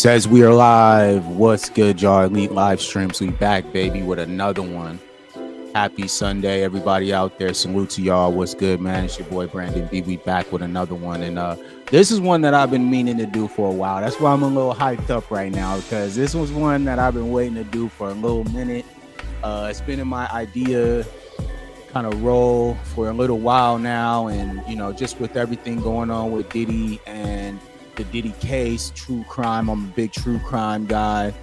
Says we are live. What's good, y'all? Elite live streams. We back, baby, with another one. Happy Sunday, everybody out there. Salute to y'all. What's good, man? It's your boy Brandon B. We back with another one. And this is one that I've been meaning to do for a while. That's why I'm a little hyped up right now, because this was one that I've been waiting to do for a little minute. It's been in my idea kind of role for a little while now. And, you know, just with everything going on with Diddy and the Diddy case, true crime. I'm a big true crime guy.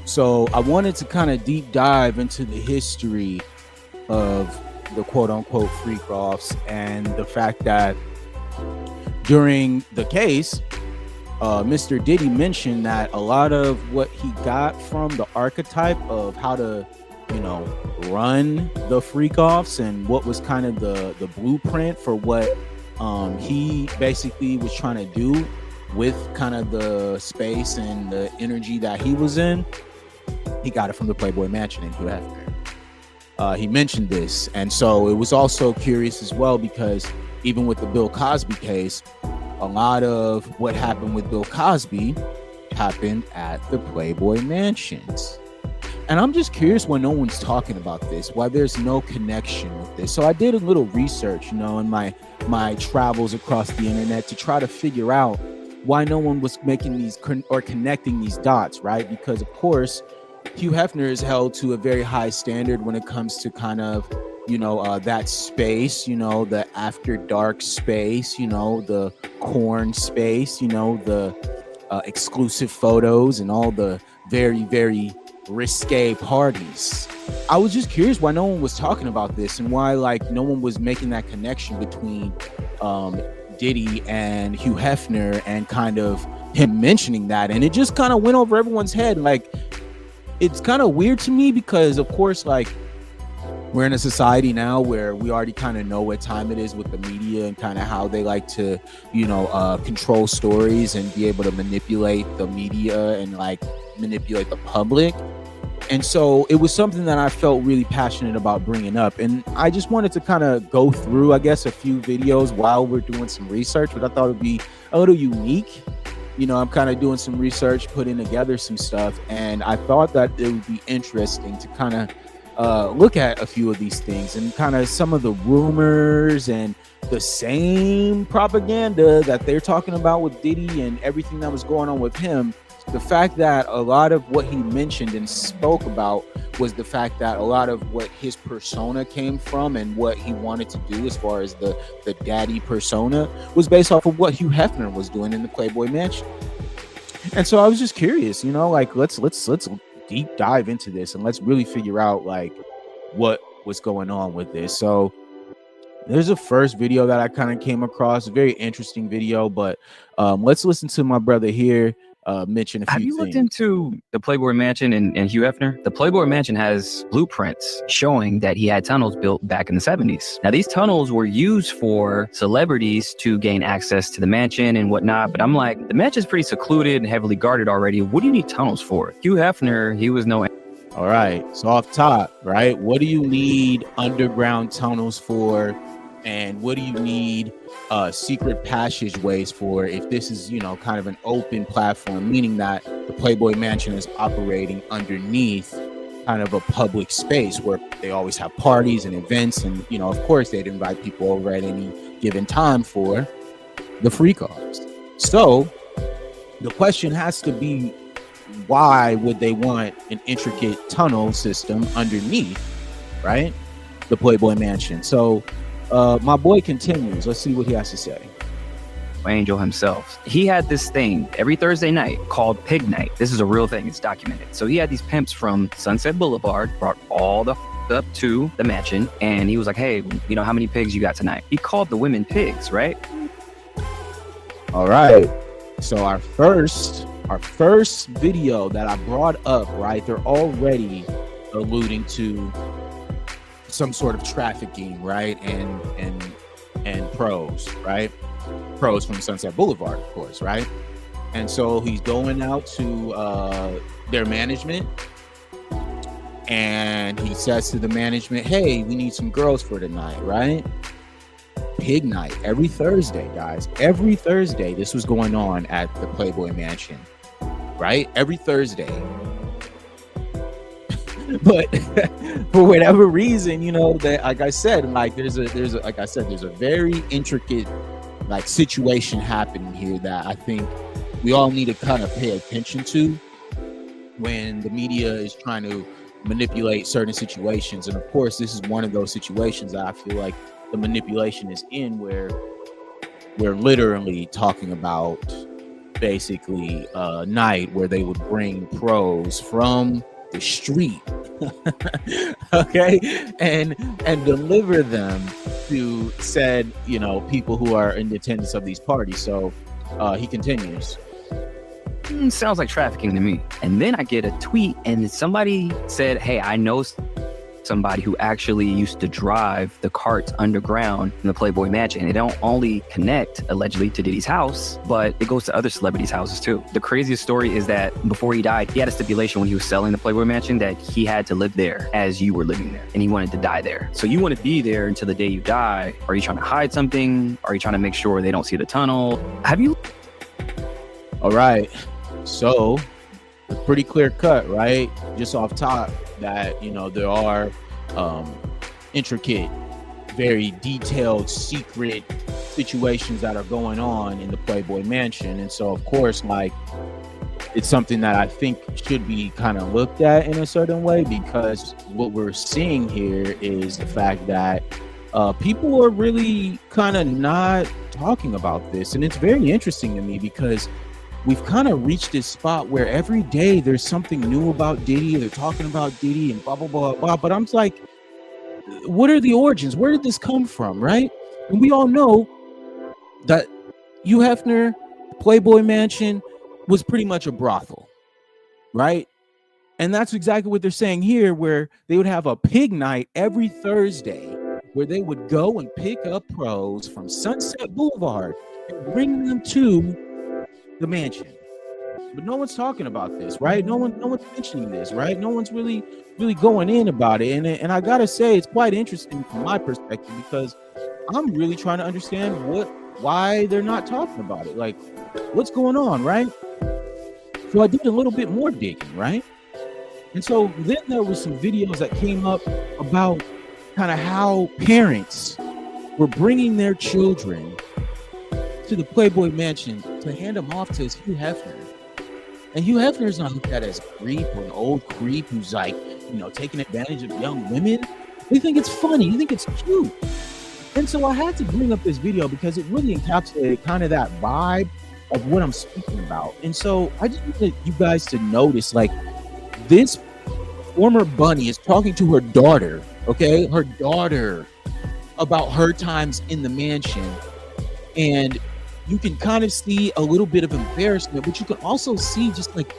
So I wanted to kind of deep dive into the history of the quote-unquote freak-offs and the fact that during the case, Mr. Diddy mentioned that a lot of what he got from the archetype of how to, you know, run the freak-offs and what was kind of the blueprint for what he basically was trying to do with kind of the space and the energy that he was in, he got it from the Playboy Mansion in Hugh Hefner. He mentioned this, and so it was also curious as well, because even with the Bill Cosby case, a lot of what happened with Bill Cosby happened at the Playboy Mansions. And I'm just curious why no one's talking about this, why there's no connection with this. So I did a little research, you know, in my travels across the internet to try to figure out why no one was making these or connecting these dots, right? Because of course, Hugh Hefner is held to a very high standard when it comes to kind of, you know, that space, you know, the after dark space, you know, the corn space, you know, the exclusive photos and all the very, very risque parties. I was just curious why no one was talking about this and why, like, no one was making that connection between Diddy and Hugh Hefner and kind of him mentioning that. And it just kind of went over everyone's head. Like, it's kind of weird to me because, of course, like, we're in a society now where we already kind of know what time it is with the media and kind of how they like to, you know, control stories and be able to manipulate the media and like manipulate the public. And so it was something that I felt really passionate about bringing up. And I just wanted to kind of go through, I guess, a few videos while we're doing some research, but I thought it would be a little unique. You know, I'm kind of doing some research, putting together some stuff, and I thought that it would be interesting to kind of look at a few of these things and kind of some of the rumors and the same propaganda that they're talking about with Diddy and everything that was going on with him. The fact that a lot of what he mentioned and spoke about was the fact that a lot of what his persona came from and what he wanted to do as far as the daddy persona was based off of what Hugh Hefner was doing in the Playboy Mansion. And so I was just curious, you know, like, let's deep dive into this and let's really figure out like what was going on with this. So there's a first video that I kind of came across, a very interesting video, but let's listen to my brother here mention a few Have you things. looked into the Playboy Mansion and Hugh Hefner? The Playboy Mansion has blueprints showing that he had tunnels built back in the 70s. Now, these tunnels were used for celebrities to gain access to the mansion and whatnot, but I'm like, the mansion's pretty secluded and heavily guarded already. What do you need tunnels for? Hugh Hefner, he was no... All right, so off top, right, what do you need underground tunnels for? And what do you need secret passageways for if this is, you know, kind of an open platform, meaning that the Playboy Mansion is operating underneath kind of a public space where they always have parties and events, and, you know, of course they'd invite people over at any given time for the freak-offs. So the question has to be, why would they want an intricate tunnel system underneath, right, the Playboy Mansion? So my boy continues. Let's see what he has to say. Angel himself. He had this thing every Thursday night called Pig Night. This is a real thing. It's documented. So he had these pimps from Sunset Boulevard, brought all the up to the mansion, and he was like, hey, you know, how many pigs you got tonight? He called the women pigs, right? All right. So our first video that I brought up, right, they're already alluding to some sort of trafficking, right, and pros, right? Pros from Sunset Boulevard, of course, right? And so he's going out to their management, and he says to the management, hey, we need some girls for tonight, right? Pig night every Thursday, guys. Every Thursday, this was going on at the Playboy Mansion. right? Every Thursday. But for whatever reason, you know, that, like I said, like there's a like I said, there's a very intricate like situation happening here that I think we all need to kind of pay attention to when the media is trying to manipulate certain situations. And of course, this is one of those situations that I feel like the manipulation is in, where we're literally talking about basically a night where they would bring pros from the street okay, and deliver them to said, you know, people who are in the attendance of these parties. So he continues. Sounds like trafficking to me. And then I get a tweet and somebody said, hey, I know somebody who actually used to drive the carts underground in the Playboy Mansion. It don't only connect allegedly to Diddy's house, but it goes to other celebrities' houses too. The craziest story is that before he died, he had a stipulation when he was selling the Playboy Mansion that he had to live there as you were living there, and he wanted to die there. So you want to be there until the day you die. Are you trying to hide something? Are you trying to make sure they don't see the tunnel? Have you? All right, so it's pretty clear cut, right? Just off top, that, you know, there are intricate, very detailed, secret situations that are going on in the Playboy Mansion. And so, of course, like, it's something that I think should be kind of looked at in a certain way, because what we're seeing here is the fact that people are really kind of not talking about this. And it's very interesting to me, because we've kind of reached this spot where every day there's something new about Diddy. They're talking about Diddy and blah, blah, blah, blah. But I'm like, what are the origins? Where did this come from, right? And we all know that Hugh Hefner, Playboy Mansion, was pretty much a brothel, right? And that's exactly what they're saying here, where they would have a pig night every Thursday, where they would go and pick up pros from Sunset Boulevard and bring them to the mansion. But no one's talking about this, right? No one's mentioning this, right? No one's really going in about it. And I gotta say, it's quite interesting from my perspective, because I'm really trying to understand why they're not talking about it. Like, what's going on, right? So I did a little bit more digging, right? And so then there was some videos that came up about kind of how parents were bringing their children to the Playboy Mansion to hand them off to Hugh Hefner. And Hugh Hefner is not looked at as a creep or an old creep who's like, you know, taking advantage of young women. They think it's funny. They think it's cute. And so I had to bring up this video because it really encapsulated kind of that vibe of what I'm speaking about. And so I just wanted you guys to notice, like, this former bunny is talking to her daughter, okay? Her daughter, about her times in the mansion. And you can kind of see a little bit of embarrassment, but you can also see just like,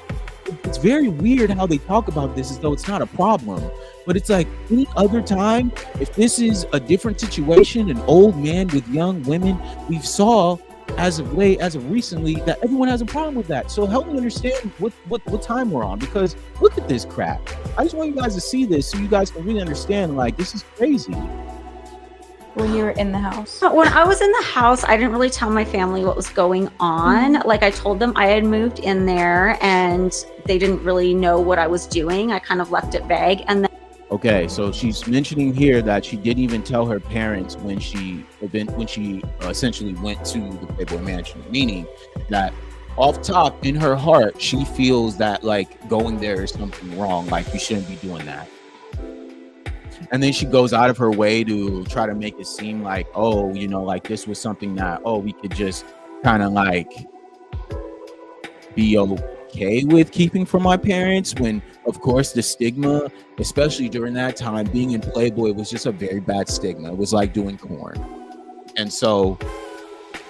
it's very weird how they talk about this as though it's not a problem. But it's like any other time, if this is a different situation, an old man with young women, we've saw as of recently that everyone has a problem with that. So help me understand what time we're on, because look at this crap. I just want you guys to see this so you guys can really understand, like, this is crazy. When you were in the house? When I was in the house, I didn't really tell my family what was going on. Like, I told them I had moved in there and they didn't really know what I was doing. I kind of left it vague. And then okay, so she's mentioning here that she didn't even tell her parents when she essentially went to the Playboy Mansion, meaning that off top in her heart, she feels that, like, going there is something wrong, like you shouldn't be doing that. And then she goes out of her way to try to make it seem like, oh, you know, like this was something that, oh, we could just kind of like be okay with keeping from my parents, when of course the stigma, especially during that time, being in Playboy was just a very bad stigma. It was like doing porn. And so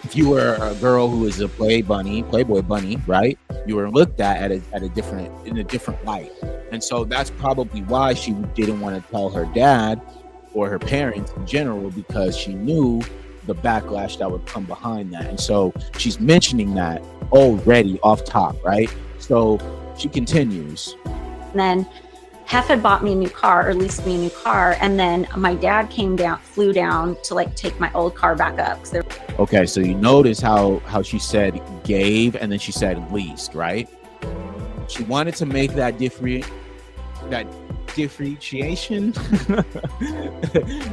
if you were a girl who was a Playboy bunny, right, you were looked at in a different light. And so that's probably why she didn't want to tell her dad or her parents in general, because she knew the backlash that would come behind that. And so she's mentioning that already off top, right? So she continues. And then Hef had bought me a new car, or leased me a new car. And then my dad flew down to like take my old car back up. Okay, so you notice how she said gave and then she said leased, right? She wanted to make that differentiation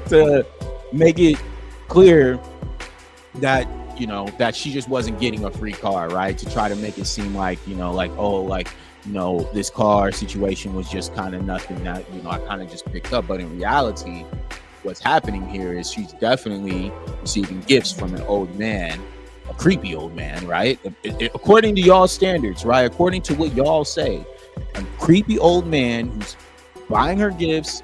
to make it clear that, you know, that she just wasn't getting a free car, right? To try to make it seem like, you know, like, oh, like, you know, this car situation was just kind of nothing that, you know, I kind of just picked up. But in reality, what's happening here is she's definitely receiving gifts from an old man, a creepy old man, right? According to y'all standards, right? According to what y'all say, a creepy old man who's buying her gifts,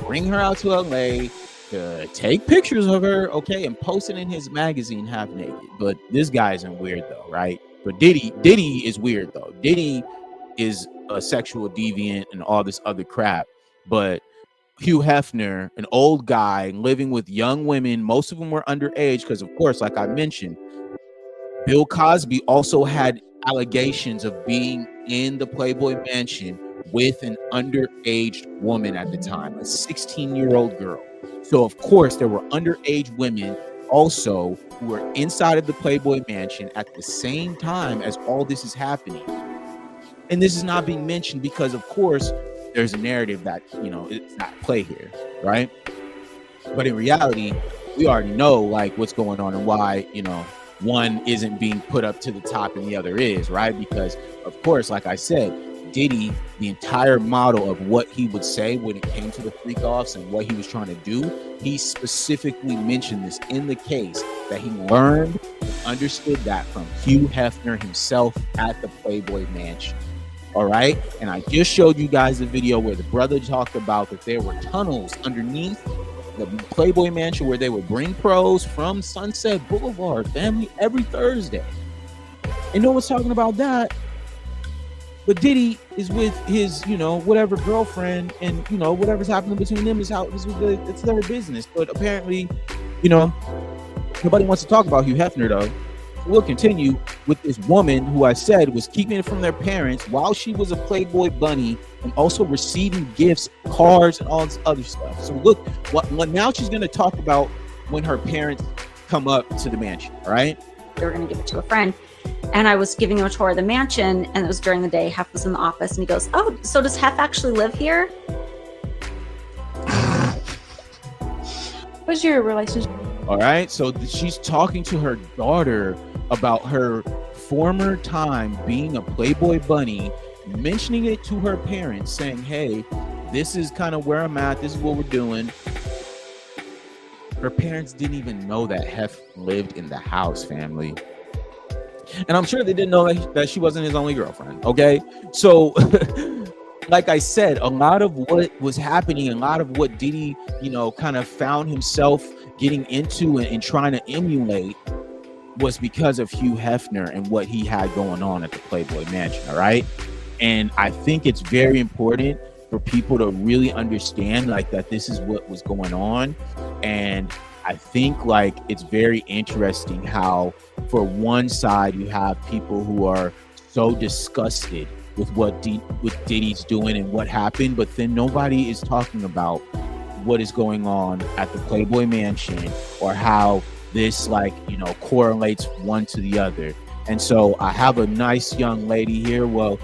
bring her out to LA, to take pictures of her, okay, and post it in his magazine half naked. But this guy isn't weird though, right? But Diddy is weird though. Diddy is a sexual deviant and all this other crap. But Hugh Hefner, an old guy living with young women, most of them were underage, because of course, like I mentioned, Bill Cosby also had allegations of being in the Playboy Mansion with an underage woman at the time, a 16-year-old girl. So of course there were underage women also who were inside of the Playboy Mansion at the same time as all this is happening. And this is not being mentioned because of course there's a narrative that, you know, it's not play here, right? But in reality, we already know like what's going on and why, you know, one isn't being put up to the top and the other is, right? Because of course, like I said, Diddy, the entire model of what he would say when it came to the freak offs and what he was trying to do, he specifically mentioned this in the case that he learned and understood that from Hugh Hefner himself at the Playboy Mansion. All right. And I just showed you guys the video where the brother talked about that there were tunnels underneath the Playboy Mansion where they would bring pros from Sunset Boulevard, family, every Thursday. And no one's talking about that. But Diddy is with his, you know, whatever girlfriend, and, you know, whatever's happening between them it's their business. But apparently, you know, nobody wants to talk about Hugh Hefner, though. We'll continue with this woman who I said was keeping it from their parents while she was a Playboy bunny and also receiving gifts, cars, and all this other stuff. So look, what now she's going to talk about when her parents come up to the mansion, all right? They were going to give it to a friend. And I was giving him a tour of the mansion, and it was during the day. Hef was in the office, and he goes, "Oh, so does Hef actually live here?" What's your relationship? All right, so she's talking to her daughter about her former time being a Playboy bunny, mentioning it to her parents, saying, "Hey, this is kind of where I'm at. This is what we're doing." Her parents didn't even know that Hef lived in the house, family. And I'm sure they didn't know that she wasn't his only girlfriend, okay? So, like I said, a lot of what was happening, a lot of what Diddy, you know, kind of found himself getting into and trying to emulate was because of Hugh Hefner and what he had going on at the Playboy Mansion, all right? And I think it's very important for people to really understand, like, that this is what was going on. And I think, like, it's very interesting how, for one side, you have people who are so disgusted with what Diddy's doing and what happened, but then nobody is talking about what is going on at the Playboy Mansion or how this, like, you know, correlates one to the other. And so I have a nice young lady here. Well,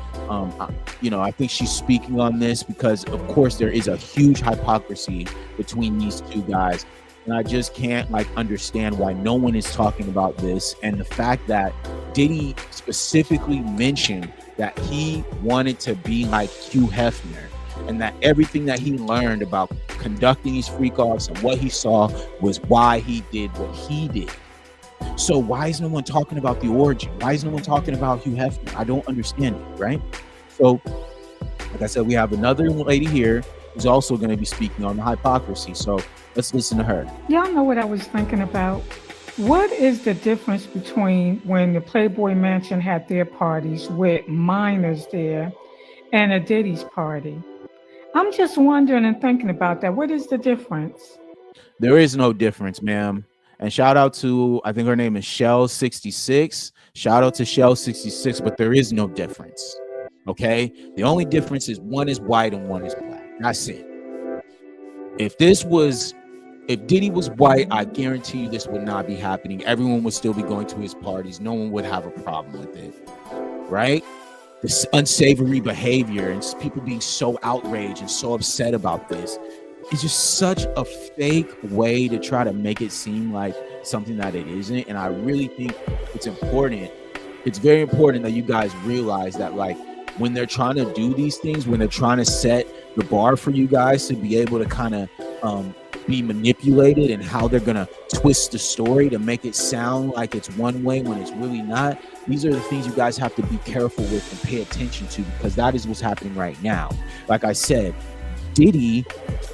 you know, I think she's speaking on this because, of course, there is a huge hypocrisy between these two guys. And I just can't, like, understand why no one is talking about this. And the fact that Diddy specifically mentioned that he wanted to be like Hugh Hefner, and that everything that he learned about conducting these freak offs and what he saw was why he did what he did. So why is no one talking about the origin? Why is no one talking about Hugh Hefner? I don't understand it, right? So, like I said, we have another lady here who's also going to be speaking on the hypocrisy. So let's listen to her. Y'all know what I was thinking about? What is the difference between when the Playboy Mansion had their parties with minors there and a Diddy's party? I'm just wondering and thinking about that. What is the difference? There is no difference, ma'am. And shout out to, I think her name is Shell66. Shout out to Shell66, but there is no difference. Okay? The only difference is one is white and one is black. That's it. If Diddy was white, I guarantee you this would not be happening. Everyone would still be going to his parties. No one would have a problem with it. Right? this unsavory behavior and people being so outraged and so upset about this is just such a fake way to try to make it seem like something that it isn't. And I really think it's important. It's very important that you guys realize that, like, when they're trying to do these things, when they're trying to set the bar for you guys to be able to kind of be manipulated and how they're gonna twist the story to make it sound like it's one way when it's really not. These are the things you guys have to be careful with and pay attention to, because that is what's happening right now. Like I said, Diddy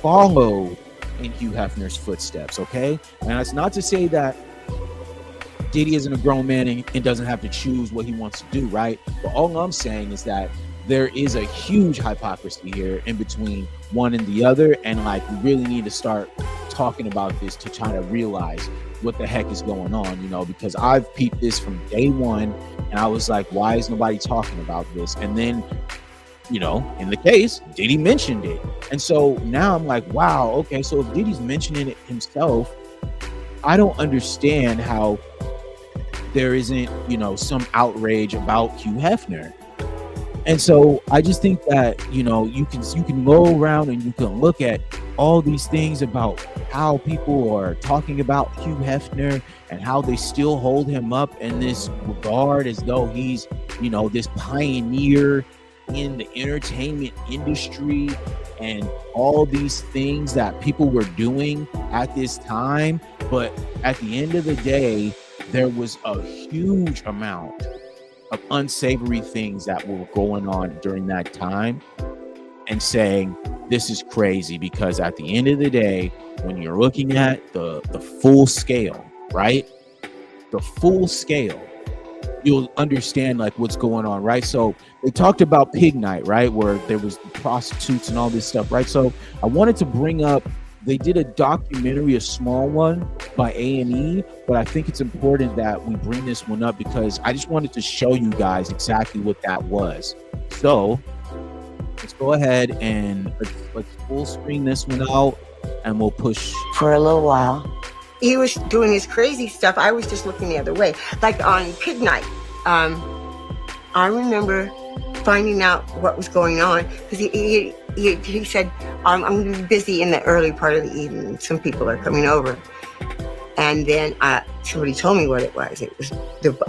followed in Hugh Hefner's footsteps, okay? And that's not to say that Diddy isn't a grown man and doesn't have to choose what he wants to do, right? But all I'm saying is that there is a huge hypocrisy here in between one and the other, and like we really need to start talking about this to try to realize what the heck is going on, you know, because I've peeped this from day one and I was like, why is nobody talking about this? And then, you know, in the case, Diddy mentioned it. And so now I'm like, wow, okay, so if Diddy's mentioning it himself, I don't understand how there isn't, you know, some outrage about Hugh Hefner. And so I just think that, you know, you can go around and you can look at all these things about how people are talking about Hugh Hefner and how they still hold him up in this regard as though he's, you know, this pioneer in the entertainment industry and all these things that people were doing at this time. But at the end of the day, there was a huge amount of unsavory things that were going on during that time, and saying this is crazy, because at the end of the day, when you're looking at the full scale, right? The full scale, you'll understand like what's going on, right? So they talked about Pig Night, right? Where there was prostitutes and all this stuff, right? So I wanted to bring up, they did a documentary, a small one by A&E, but I think it's important that we bring this one up because I just wanted to show you guys exactly what that was. So let's go ahead and let's full screen this one out and we'll push. For a little while, he was doing his crazy stuff. I was just looking the other way. Like on Pig Night, I remember finding out what was going on because he said, I'm going to be busy in the early part of the evening. Some people are coming over. And then somebody told me what it was. It was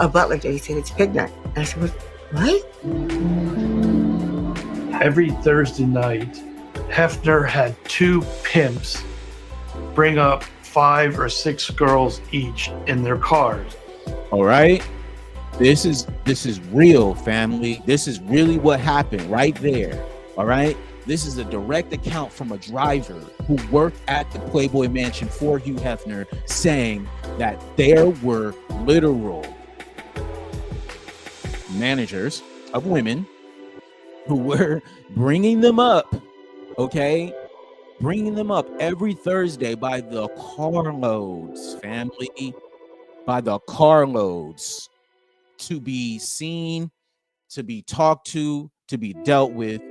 a butler did. He said, it's Pig Night. And I said, what? Every Thursday night, Hefner had 2 pimps bring up 5 or 6 girls each in their cars. All right. This is real, family. This is really what happened right there. All right. This is a direct account from a driver who worked at the Playboy Mansion for Hugh Hefner, saying that there were literal managers of women who were bringing them up, okay? Bringing them up every Thursday by the carloads, family, by the carloads, to be seen, to be talked to be dealt with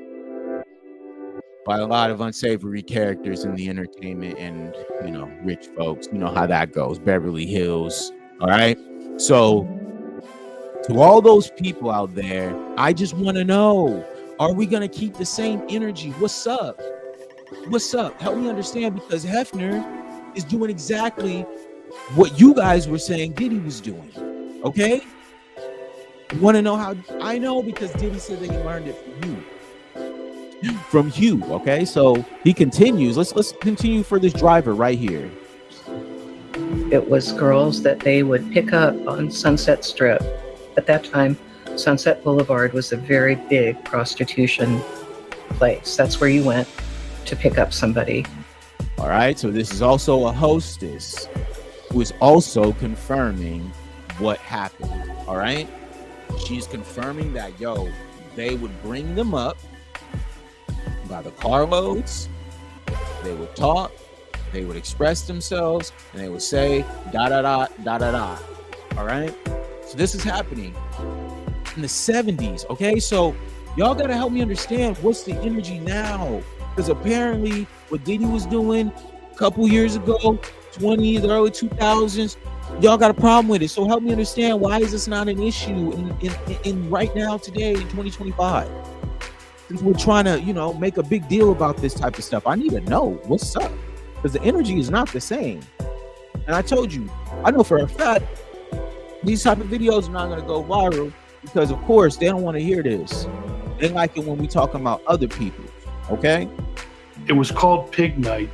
by a lot of unsavory characters in the entertainment and, you know, rich folks. You know how that goes, Beverly Hills. All right. So to all those people out there, I just want to know, are we going to keep the same energy? What's up? What's up? Help me understand, because Hefner is doing exactly what you guys were saying Diddy was doing. Okay. You want to know how? I know, because Diddy said that he learned it from Hugh. Okay, so he continues. Let's continue for this driver right here. It was girls that they would pick up on Sunset Strip. At that time, Sunset Boulevard was a very big prostitution place. That's where you went to pick up somebody. All right, so this is also a hostess who is also confirming what happened. All right, she's confirming that, yo, they would bring them up by the carloads, they would talk, they would express themselves, and they would say da da da da da da. All right, so this is happening in the 70s. Okay, so y'all gotta help me understand what's the energy now, because apparently what Diddy was doing a couple years ago, 20s, early 2000s, Y'all got a problem with it. So help me understand, why is this not an issue in right now, today, in 2025? Since we're trying to, make a big deal about this type of stuff, I need to know what's up, because the energy is not the same. And I told you, I know for a fact these type of videos are not going to go viral, because of course they don't want to hear this. They like it when we talking about other people. Okay. It was called Pig Night,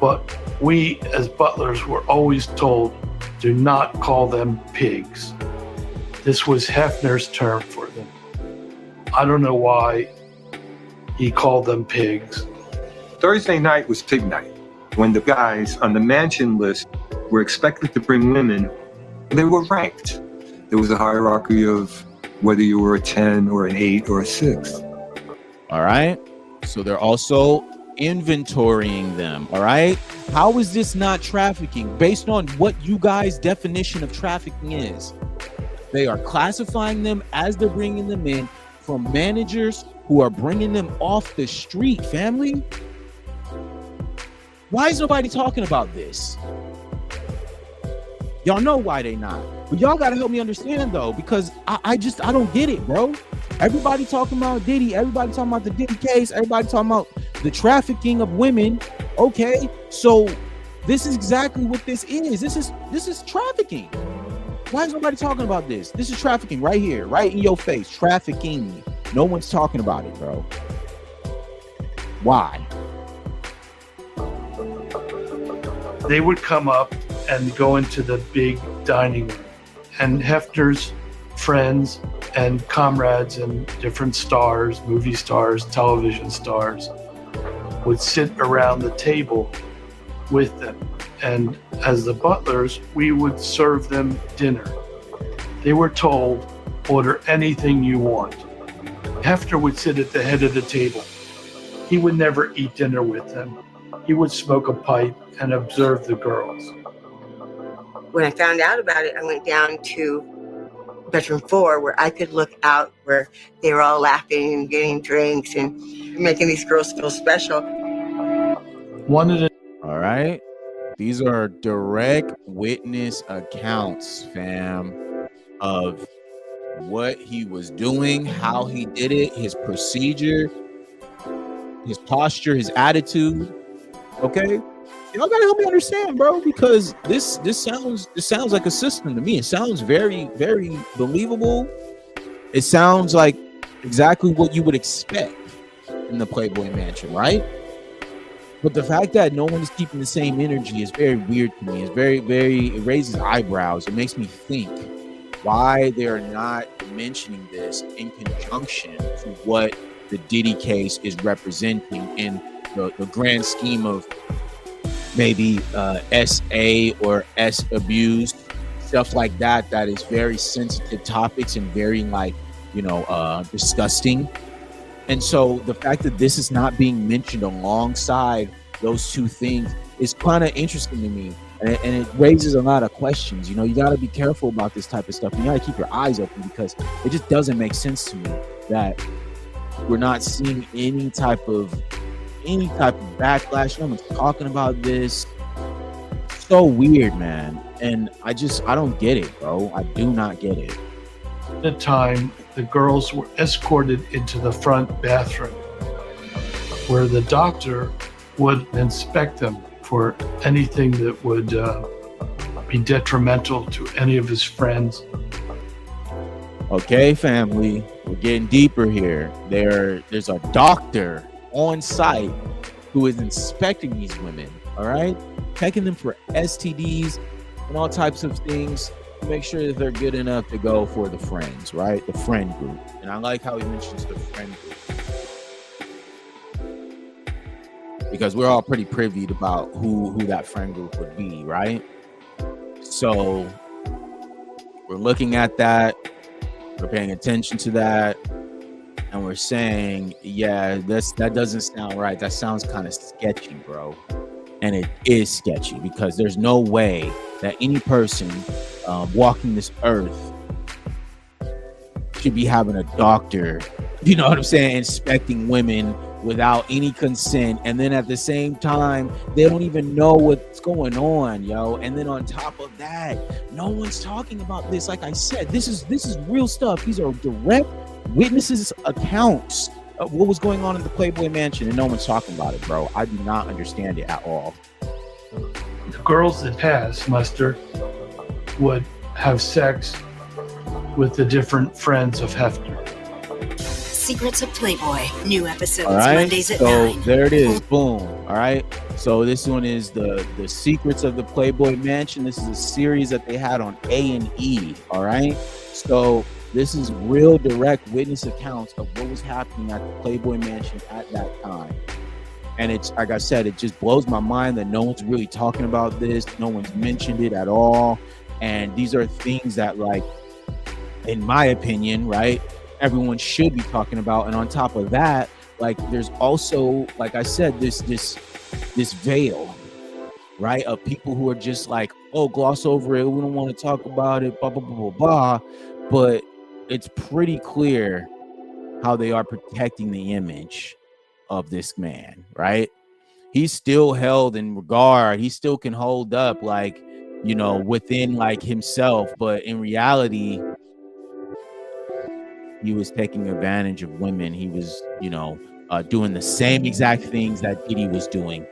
but we as butlers were always told, do not call them pigs. This was Hefner's term for them. I don't know why he called them pigs. Thursday night was Pig Night, when the guys on the mansion list were expected to bring women. They were ranked. There was a hierarchy of whether you were a 10 or an 8 or a 6. All right. So they're also inventorying them. All right. How is this not trafficking based on what you guys' definition of trafficking is? They are classifying them as they're bringing them in from managers who are bringing them off the street, family. Why is nobody talking about this? Y'all know why they not. But y'all got to help me understand, though, because I don't get it, bro. Everybody talking about Diddy. Everybody talking about the Diddy case. Everybody talking about the trafficking of women. Okay, so this is exactly what this is. This is trafficking. Why is nobody talking about this? This is trafficking right here, right in your face. Trafficking. No one's talking about it, bro. Why? They would come up and go into the big dining room, and Hefner's friends and comrades and different stars, movie stars, television stars, would sit around the table with them. And as the butlers, we would serve them dinner. They were told, order anything you want. Hefner would sit at the head of the table. He would never eat dinner with them. He would smoke a pipe and observe the girls. When I found out about it, I went down to bedroom 4 where I could look out where they were all laughing and getting drinks and making these girls feel special. One of the All right. These are direct witness accounts, fam, of what he was doing, how he did it, his procedure, his posture, his attitude. Okay. Y'all gotta help me understand, bro, because this sounds like a system to me. It sounds very, very believable. It sounds like exactly what you would expect in the Playboy Mansion, right? But the fact that no one is keeping the same energy is very weird to me. It's very, it raises eyebrows. It makes me think why they're not mentioning this in conjunction to what the Diddy case is representing in the grand scheme of maybe SA or S abuse, stuff like that. That is very sensitive topics and very disgusting. And so the fact that this is not being mentioned alongside those two things is kind of interesting to me. And it raises a lot of questions. You got to be careful about this type of stuff. You got to keep your eyes open, because it just doesn't make sense to me that we're not seeing any type of backlash. No one's talking about this. It's so weird, man. And I don't get it, bro. I do not get it. At the time, the girls were escorted into the front bathroom, where the doctor would inspect them for anything that would be detrimental to any of his friends. Okay, family, we're getting deeper here. There's a doctor on site who is inspecting these women, all right? Checking them for STDs and all types of things to make sure that they're good enough to go for the friends, right? The friend group. And I like how he mentions the friend group, because we're all pretty privy about who that friend group would be, right? So we're looking at that, we're paying attention to that, and we're saying, yeah, that doesn't sound right. That sounds kind of sketchy, bro. And it is sketchy, because there's no way that any person walking this earth should be having a doctor, you know what I'm saying, inspecting women without any consent, and then at the same time they don't even know what's going on, yo. And then on top of that, no one's talking about this. Like I said, this is real stuff. These are direct witnesses accounts of what was going on in the Playboy Mansion, and no one's talking about it, bro. I do not understand it at all. The girls that passed, Mustard, would have sex with the different friends of Hefner. Secrets of Playboy. New episodes All right, Mondays at so 9. there it is. Boom. All right. So this one is the Secrets of the Playboy Mansion. This is a series that they had on A&E. All right. So this is real direct witness accounts of what was happening at the Playboy Mansion at that time. And it's like I said, it just blows my mind that no one's really talking about this. No one's mentioned it at all. And these are things that, like, in my opinion, right, everyone should be talking about. And on top of that, like, there's also, like I said, this veil, right, of people who are just like, oh, gloss over it, we don't want to talk about it, blah blah blah blah blah. But it's pretty clear how they are protecting the image of this man, right? He's still held in regard. He still can hold up, like, you know, within like himself, but in reality, he was taking advantage of women. He was, you know, doing the same exact things that Diddy was doing,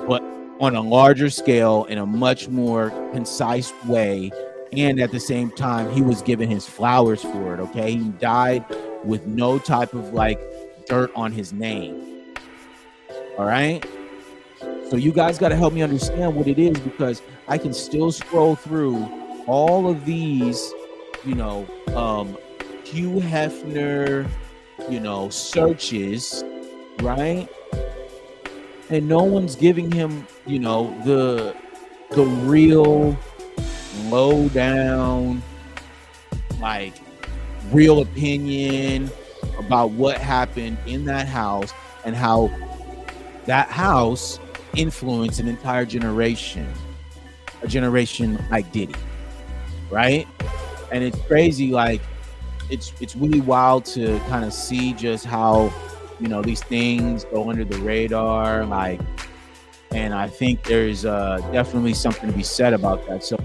but on a larger scale, in a much more concise way. And at the same time, he was given his flowers for it. Okay, he died with no type of like dirt on his name. All right, so you guys got to help me understand what it is, because I can still scroll through all of these, you know, Hugh Hefner, you know, searches, right? And no one's giving him, you know, the real low down, like, real opinion about what happened in that house and how that house influenced an entire generation, a generation like Diddy, right? And it's crazy, like, it's really wild to kind of see just how, you know, these things go under the radar, like, and I think there's definitely something to be said about that. So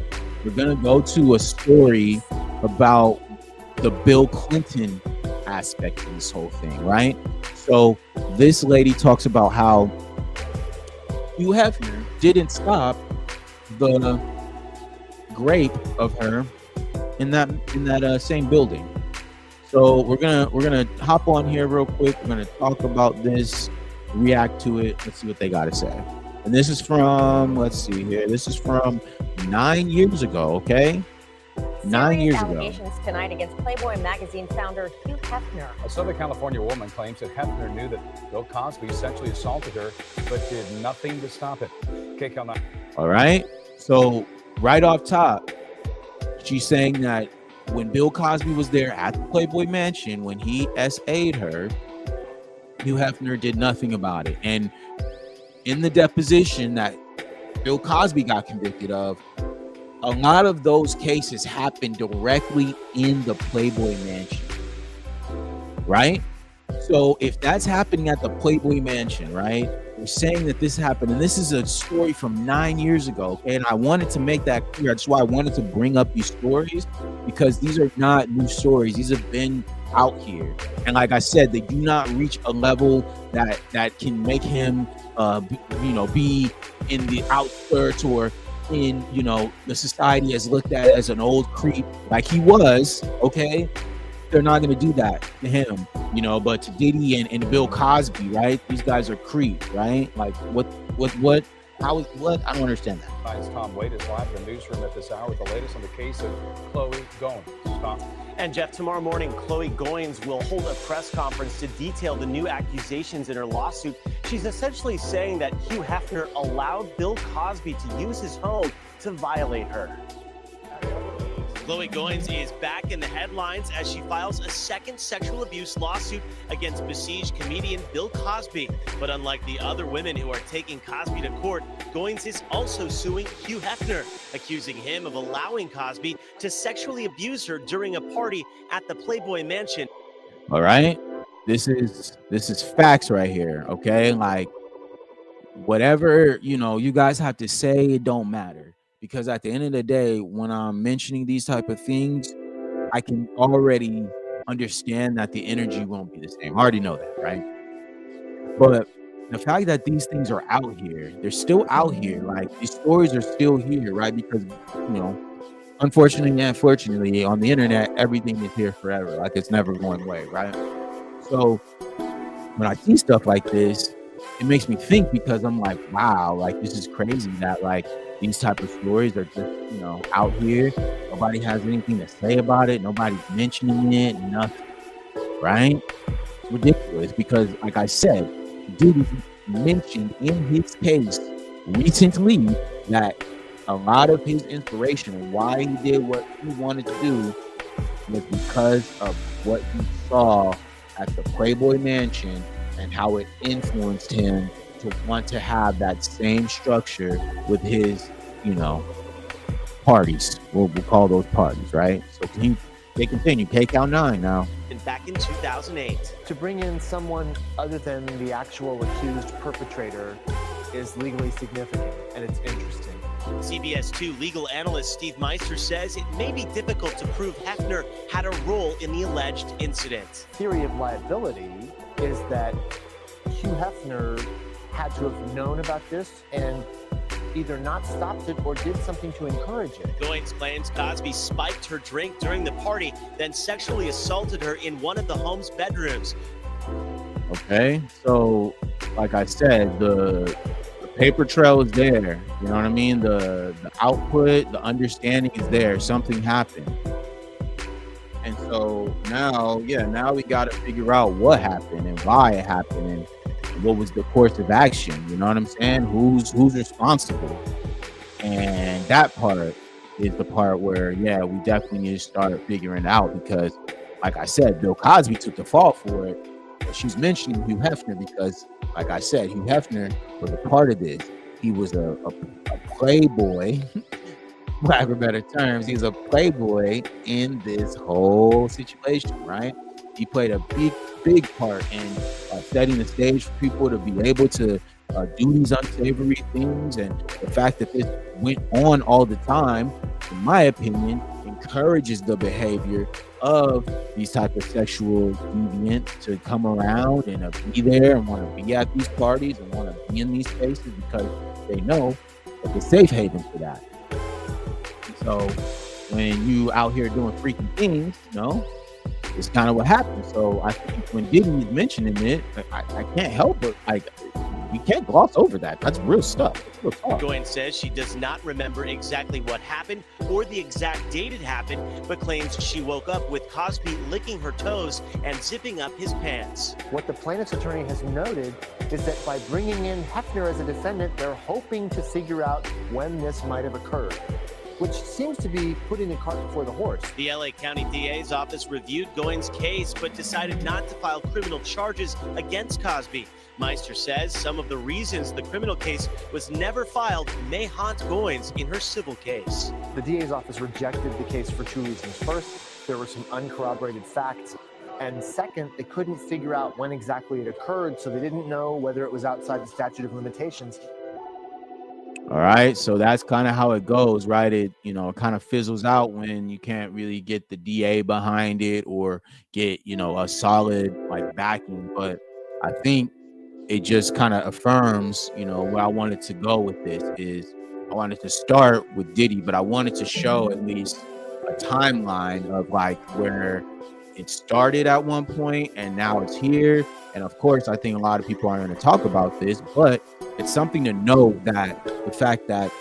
we're gonna go to a story about the Bill Clinton aspect of this whole thing, right? So this lady talks about how Hugh Hefner didn't stop the grape of her in that same building. So we're gonna hop on here real quick. We're gonna talk about this, react to it. Let's see what they gotta say. And this is from, let's see here. This is from 9 years ago. Okay, 9 years ago. Allegations tonight against Playboy magazine founder Hugh Hefner. A Southern California woman claims that Hefner knew that Bill Cosby sexually assaulted her, but did nothing to stop it. KCAL 9. All right. So right off top, she's saying that when Bill Cosby was there at the Playboy Mansion, when he SA'd her, Hugh Hefner did nothing about it. And in the deposition that Bill Cosby got convicted of, a lot of those cases happened directly in the Playboy Mansion, right? So if that's happening at the Playboy Mansion, right, we're saying that this happened, and this is a story from 9 years ago, okay? And I wanted to make that clear. That's why I wanted to bring up these stories, because these are not new stories. These have been out here, and like I said, they do not reach a level that can make him, be in the outskirts or in, you know, the society as looked at as an old creep like he was. Okay, they're not going to do that to him, you know, but to Diddy and Bill Cosby, right? These guys are creep, right? Like what, how is, what? I don't understand that. Tonight's Tom Wade is live in the newsroom at this hour with the latest on the case of Chloe Goins. Tom. And Jeff, tomorrow morning, Chloe Goins will hold a press conference to detail the new accusations in her lawsuit. She's essentially saying that Hugh Hefner allowed Bill Cosby to use his home to violate her. Chloe Goins is back in the headlines as she files a second sexual abuse lawsuit against besieged comedian Bill Cosby. But unlike the other women who are taking Cosby to court, Goins is also suing Hugh Hefner, accusing him of allowing Cosby to sexually abuse her during a party at the Playboy Mansion. All right. this is facts right here, okay? Like, whatever, you guys have to say, it don't matter, because at the end of the day, when I'm mentioning these type of things, I can already understand that the energy won't be the same. I already know that, right? But the fact that these things are out here, they're still out here, like these stories are still here, right? Because unfortunately and fortunately, on the internet, everything is here forever, like it's never going away, right? So when I see stuff like this, it makes me think, because I'm like, wow, like this is crazy that like these type of stories are just out here. Nobody has anything to say about it. Nobody's mentioning it. Nothing, right? It's ridiculous, because, like I said, Diddy mentioned in his case recently that a lot of his inspiration and why he did what he wanted to do was because of what he saw at the Playboy Mansion and how it influenced him to want to have that same structure with his, parties. We'll call those parties, right? So they continue. K-Count 9 now. And back in 2008. To bring in someone other than the actual accused perpetrator is legally significant, and it's interesting. CBS 2 legal analyst Steve Meister says it may be difficult to prove Hefner had a role in the alleged incident. Theory of liability is that Hugh Hefner had to have known about this and either not stopped it or did something to encourage it. Goins claims Cosby spiked her drink during the party, then sexually assaulted her in one of the home's bedrooms. Okay, so like I said, the paper trail is there. You know what I mean? The output, the understanding is there. Something happened. And so now we got to figure out what happened and why it happened and what was the course of action. You know what I'm saying? Who's responsible? And that part is the part where, we definitely need to start figuring out, because, like I said, Bill Cosby took the fall for it. But she's mentioning Hugh Hefner because, like I said, Hugh Hefner was a part of this. He was a playboy, for lack of better terms. He's a playboy in this whole situation, right? He played a big part in setting the stage for people to be able to do these unsavory things. And the fact that this went on all the time, in my opinion, encourages the behavior of these type of sexual deviants to come around and be there and want to be at these parties and want to be in these spaces, because they know that it's safe haven for that. So when you out here doing freaking things, it's kind of what happened. So I think when Diddy is mentioning it, I can't help but we can't gloss over that. That's real stuff. It's real talk. Goins says she does not remember exactly what happened or the exact date it happened, but claims she woke up with Cosby licking her toes and zipping up his pants. What the plaintiff's attorney has noted is that by bringing in Hefner as a defendant, they're hoping to figure out when this might have occurred, which seems to be putting the cart before the horse. The LA County DA's office reviewed Goins' case, but decided not to file criminal charges against Cosby. Meister says some of the reasons the criminal case was never filed may haunt Goins in her civil case. The DA's office rejected the case for two reasons. First, there were some uncorroborated facts. And second, they couldn't figure out when exactly it occurred, so they didn't know whether it was outside the statute of limitations. All right, so that's kind of how it goes, right? It kind of fizzles out when you can't really get the DA behind it or get a solid backing. But I think it just kind of affirms where I wanted to go with this. Is I wanted to start with Diddy, but I wanted to show at least a timeline of where it started at one point and now it's here. And of course, I think a lot of people aren't going to talk about this, but it's something to know that the fact that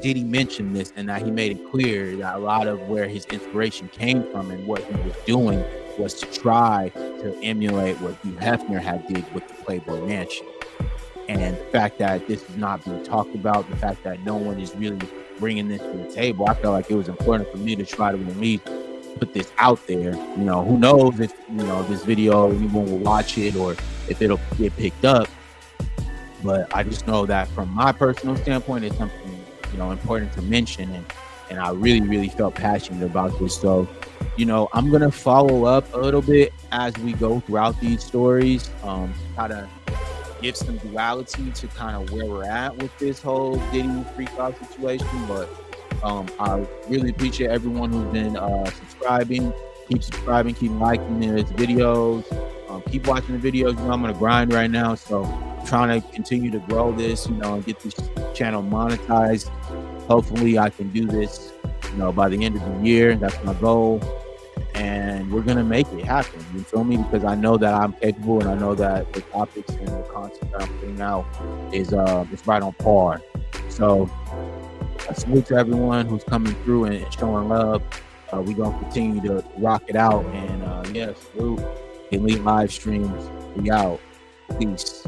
Diddy mentioned this and that he made it clear that a lot of where his inspiration came from and what he was doing was to try to emulate what Hugh Hefner had did with the Playboy Mansion. And the fact that this is not being talked about, the fact that no one is really bringing this to the table, I felt like it was important for me to try to at least put this out there. Who knows if this video anyone will watch it or if it'll get picked up. But I just know that from my personal standpoint, it's something important to mention, and I really felt passionate about this. So you know, I'm gonna follow up a little bit as we go throughout these stories, try to give some duality to kind of where we're at with this whole Diddy freak out situation. But I really appreciate everyone who's been subscribing. Keep subscribing, keep liking these videos, keep watching the videos. You know, I'm gonna grind right now, so I'm trying to continue to grow this, you know, and get this channel monetized. Hopefully I can do this, you know, by the end of the year. That's my goal, and we're gonna make it happen. You feel me? Because I know that I'm capable, and I know that the topics and the content that I'm putting out is it's right on par. So I salute to everyone who's coming through and showing love. We're gonna continue to rock it out, and yeah, salute Elite Live Streams. We out. Peace.